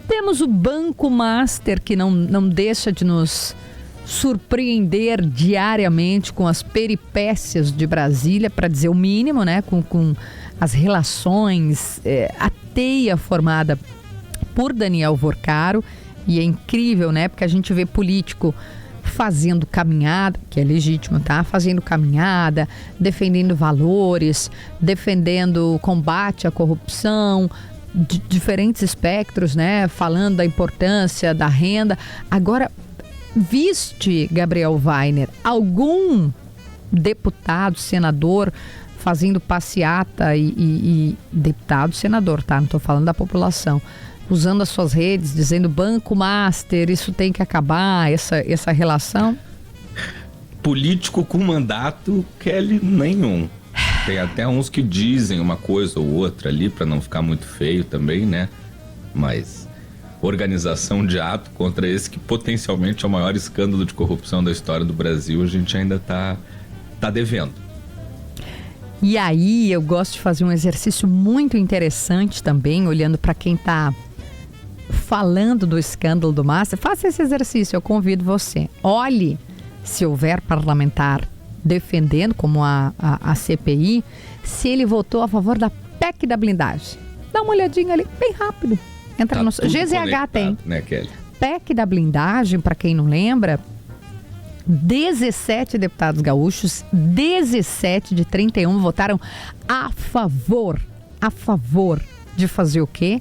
Temos o Banco Master, que não deixa de nos surpreender diariamente com as peripécias de Brasília, para dizer o mínimo, né? Com as relações, a teia formada por Daniel Vorcaro. E é incrível, né? Porque a gente vê político fazendo caminhada, que é legítimo, tá? Fazendo caminhada, defendendo valores, defendendo o combate à corrupção, de diferentes espectros, né? Falando da importância da renda. Agora, viste, Gabriel Weiner, algum deputado, senador fazendo passeata e deputado, senador, tá? Não estou falando da população. Usando as suas redes, dizendo Banco Master, isso tem que acabar, essa relação? Político com mandato, Kelly, nenhum. Tem até uns que dizem uma coisa ou outra ali, para não ficar muito feio também, né? Mas organização de ato contra esse que potencialmente é o maior escândalo de corrupção da história do Brasil, a gente ainda tá devendo. E aí eu gosto de fazer um exercício muito interessante também, olhando para quem está falando do escândalo do Master. Faça esse exercício, eu convido você. Olhe se houver parlamentar defendendo, como a CPI, se ele votou a favor da PEC da blindagem. Dá uma olhadinha ali, bem rápido. Entra no GZH tem. Né, Kelly? PEC da blindagem, para quem não lembra, 17 deputados gaúchos, 17 de 31 votaram a favor de fazer o quê?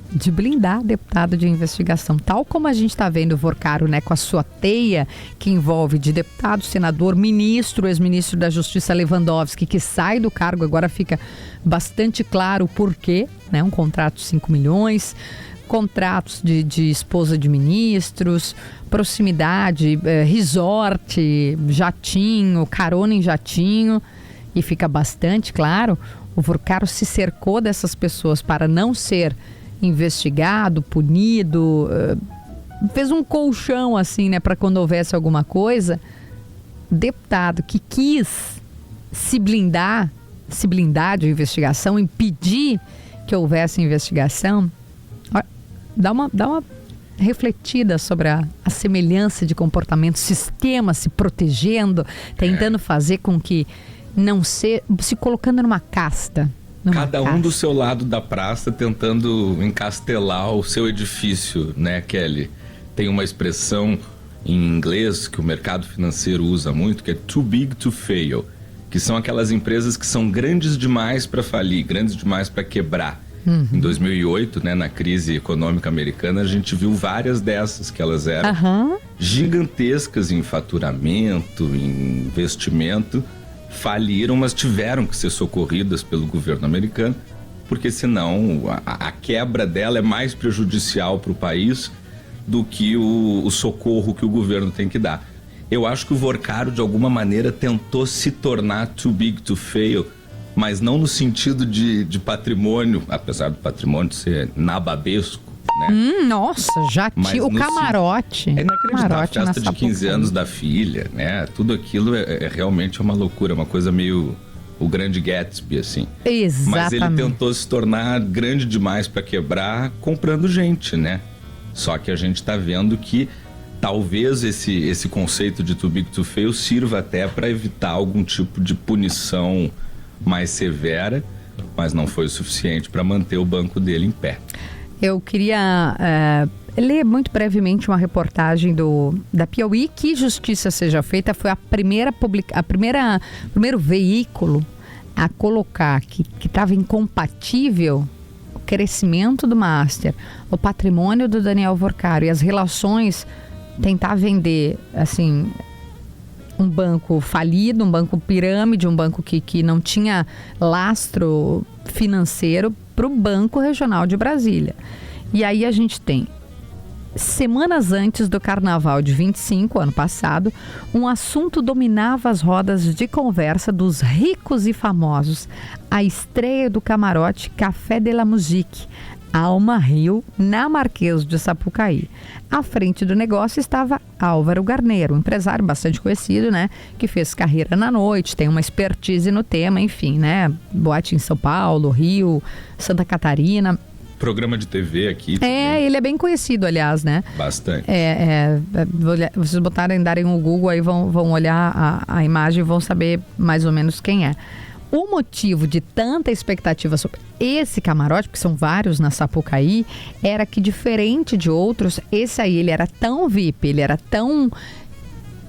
De blindar deputado de investigação, tal como a gente está vendo o Vorcaro, né, com a sua teia que envolve de deputado, senador, ministro, ex-ministro da Justiça Lewandowski, que sai do cargo. Agora fica bastante claro o porquê, né, um contrato de 5 milhões, contratos de esposa de ministros, proximidade, resort, jatinho, carona em jatinho, e fica bastante claro, o Vorcaro se cercou dessas pessoas para não ser investigado, punido, fez um colchão assim, né, para quando houvesse alguma coisa. Deputado que quis se blindar de investigação, impedir que houvesse investigação, dá uma refletida sobre a semelhança de comportamento, sistema se protegendo, tentando fazer com que não se colocando numa casta. Cada um do seu lado da praça tentando encastelar o seu edifício, né, Kelly? Tem uma expressão em inglês que o mercado financeiro usa muito, que é too big to fail, que são aquelas empresas que são grandes demais para falir, grandes demais para quebrar. Em 2008, né, na crise econômica americana, a gente viu várias dessas, que elas eram gigantescas em faturamento, em investimento, faliram, mas tiveram que ser socorridas pelo governo americano, porque senão a quebra dela é mais prejudicial para o país do que o socorro que o governo tem que dar. Eu acho que o Vorcaro, de alguma maneira, tentou se tornar too big to fail, mas não no sentido de patrimônio, apesar do patrimônio ser nababesco, né? Nossa, já tinha o camarote. É inacreditável, a festa de 15 Sapucaí. anos da filha, né? Tudo aquilo é realmente uma loucura, uma coisa meio o grande Gatsby, assim. Exatamente. Mas ele tentou se tornar grande demais para quebrar, comprando gente, né? Só que a gente tá vendo que talvez esse conceito de too big to fail sirva até para evitar algum tipo de punição mais severa, mas não foi o suficiente para manter o banco dele em pé. Eu queria ler muito brevemente uma reportagem da Piauí. Que justiça seja feita, foi o primeiro veículo a colocar que estava incompatível o crescimento do Master, o patrimônio do Daniel Vorcaro e as relações, tentar vender assim um banco falido, um banco pirâmide, um banco que não tinha lastro financeiro, para o Banco Regional de Brasília. E aí a gente tem, semanas antes do Carnaval de 25, ano passado, um assunto dominava as rodas de conversa dos ricos e famosos: a estreia do camarote Café de la Musique, Alma Rio, na Marquês de Sapucaí. À frente do negócio estava Álvaro Garneiro, um empresário bastante conhecido, né? Que fez carreira na noite, tem uma expertise no tema, enfim, né? Boate em São Paulo, Rio, Santa Catarina. programa de TV aqui. Ele é bem conhecido, aliás, né? Bastante. Vocês darem o Google aí, vão olhar a imagem e vão saber mais ou menos quem é. O motivo de tanta expectativa sobre esse camarote, porque são vários na Sapucaí, era que, diferente de outros, esse aí ele era tão VIP, ele era tão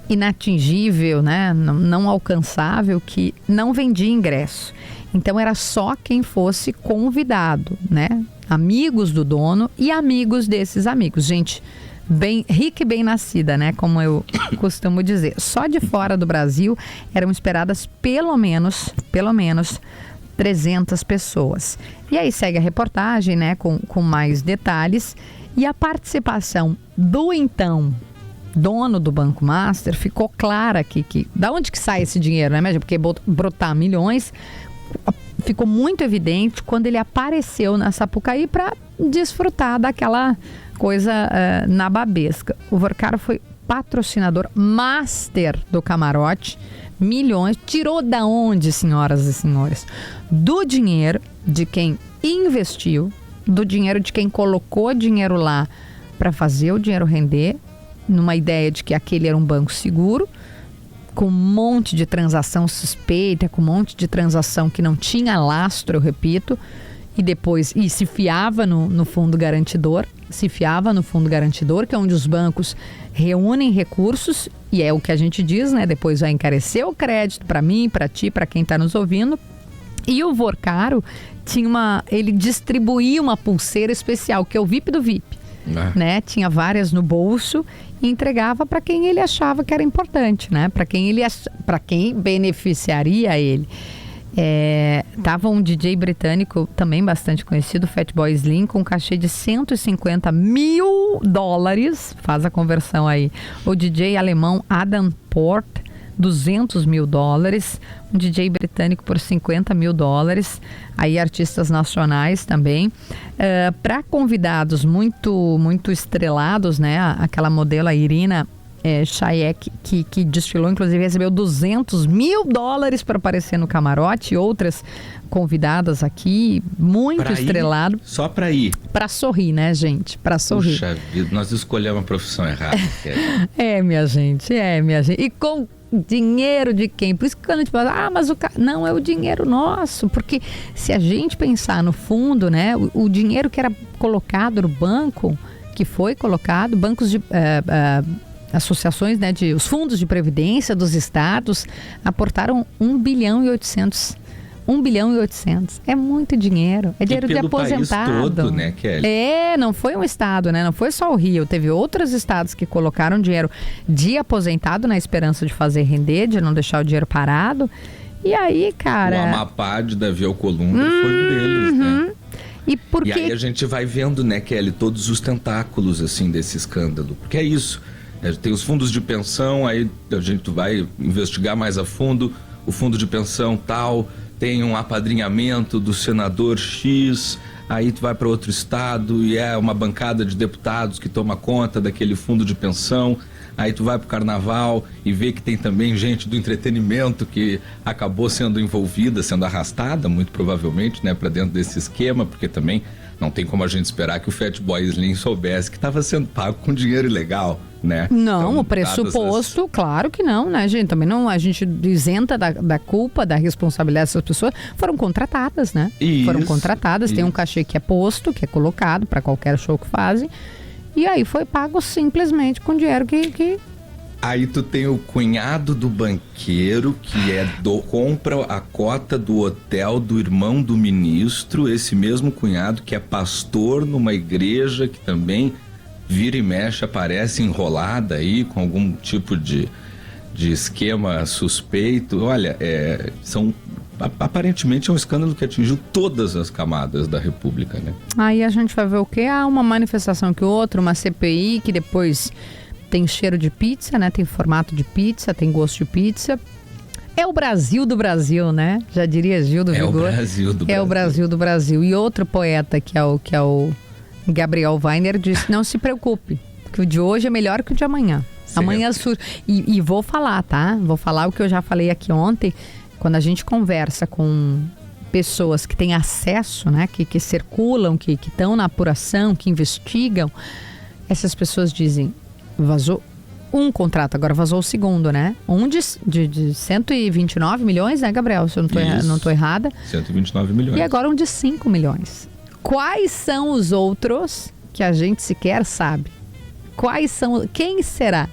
inatingível, né? Não alcançável, que não vendia ingresso. Então era só quem fosse convidado, né? Amigos do dono e amigos desses amigos. Gente bem rica e bem nascida, né? Como eu costumo dizer. Só de fora do Brasil eram esperadas pelo menos 300 pessoas. E aí segue a reportagem, né? Com mais detalhes. E a participação do então dono do Banco Master ficou clara que da onde que sai esse dinheiro, né? Porque brotar milhões... Ficou muito evidente quando ele apareceu na Sapucaí para desfrutar daquela coisa nababesca. O Vorcaro foi patrocinador master do camarote, milhões. Tirou da onde, senhoras e senhores? Do dinheiro de quem investiu, do dinheiro de quem colocou dinheiro lá para fazer o dinheiro render, numa ideia de que aquele era um banco seguro, com um monte de transação suspeita, com um monte de transação que não tinha lastro, eu repito, e se fiava no fundo garantidor, que é onde os bancos reúnem recursos, e é o que a gente diz, né? Depois vai encarecer o crédito para mim, para ti, para quem está nos ouvindo. E o Vorcaro ele distribuía uma pulseira especial, que é o VIP do VIP. Né? Tinha várias no bolso e entregava para quem ele achava que era importante, né? Para quem beneficiaria ele. Tava um DJ britânico também bastante conhecido, Fatboy Slim, com um cachê de $150 mil, faz a conversão aí. O DJ alemão Adam Port, $200 mil, um DJ britânico por $50 mil, aí artistas nacionais também. Para convidados muito estrelados, né? Aquela modelo, a Irina Shayk, que desfilou, inclusive recebeu $200 mil para aparecer no camarote, e outras convidadas aqui, muito pra estrelado. Só para ir. Para sorrir, né, gente? Para sorrir. Puxa vida, nós escolhemos a profissão errada. Minha gente. E com dinheiro de quem? Por isso que quando a gente fala, mas não, é o dinheiro nosso, porque se a gente pensar no fundo, né, o dinheiro que era colocado no banco, que foi colocado, bancos de associações, né, os fundos de previdência dos estados aportaram 1 bilhão e 800. 1 bilhão e 800. É muito dinheiro. É dinheiro de aposentado. País todo, né, Kelly? Não foi um estado, né? Não foi só o Rio. Teve outros estados que colocaram dinheiro de aposentado na esperança de fazer render, de não deixar o dinheiro parado. E aí, cara... O Amapá de Davi Alcolumbre foi um deles, né? E aí a gente vai vendo, né, Kelly, todos os tentáculos, assim, desse escândalo. Porque é isso. Tem os fundos de pensão, aí a gente vai investigar mais a fundo. O fundo de pensão tal... Tem um apadrinhamento do senador X, aí tu vai para outro estado e é uma bancada de deputados que toma conta daquele fundo de pensão. Aí tu vai pro carnaval e vê que tem também gente do entretenimento que acabou sendo envolvida, sendo arrastada, muito provavelmente, né, para dentro desse esquema, porque também não tem como a gente esperar que o Fatboy Slim soubesse que estava sendo pago com dinheiro ilegal, né? Não, então, o pressuposto, claro que não, né, gente? Também não, a gente isenta da culpa, da responsabilidade dessas pessoas. Foram contratadas, né? Foram contratadas, tem um cachê que é posto, que é colocado para qualquer show que fazem. E aí foi pago simplesmente com dinheiro que... Aí tu tem o cunhado do banqueiro que compra a cota do hotel do irmão do ministro, esse mesmo cunhado que é pastor numa igreja que também vira e mexe, aparece enrolada aí com algum tipo de esquema suspeito. Olha, aparentemente é um escândalo que atingiu todas as camadas da República, né? Aí a gente vai ver o quê? Uma manifestação que outra, uma CPI que depois tem cheiro de pizza, né? Tem formato de pizza, tem gosto de pizza. É o Brasil do Brasil, né? Já diria Gil do Vigor. É o Brasil do Brasil. É o Brasil do Brasil. E outro poeta que é o Gabriel Weiner disse, não se preocupe, que o de hoje é melhor que o de amanhã. Certo. Amanhã surge. E vou falar, tá? Vou falar o que eu já falei aqui ontem. Quando a gente conversa com pessoas que têm acesso, né, que circulam, que estão na apuração, que investigam, essas pessoas dizem, vazou um contrato, agora vazou o segundo, né? Um de 129 milhões, né, Gabriel? Se eu não estou errada. 129 milhões. E agora um de 5 milhões. Quais são os outros que a gente sequer sabe? Quem será?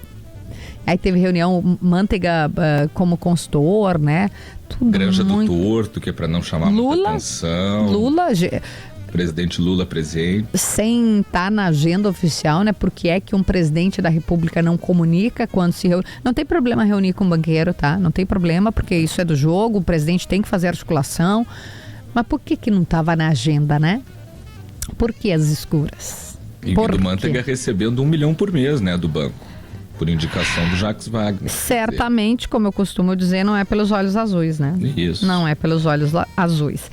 Aí teve reunião, Manteiga como consultor, né? Tudo Granja do Torto, que é para não chamar muita atenção. Presidente Lula presente. Sem estar na agenda oficial, né? Porque é que um presidente da República não comunica quando se reúne. Não tem problema reunir com o banqueiro, tá? Não tem problema, porque isso é do jogo, o presidente tem que fazer articulação. Mas por que não estava na agenda, né? Por que as escuras? E do Manteiga recebendo 1 milhão por mês, né, do banco. Por indicação do Jacques Wagner. Certamente, como eu costumo dizer, não é pelos olhos azuis, né? Isso. Não é pelos olhos azuis.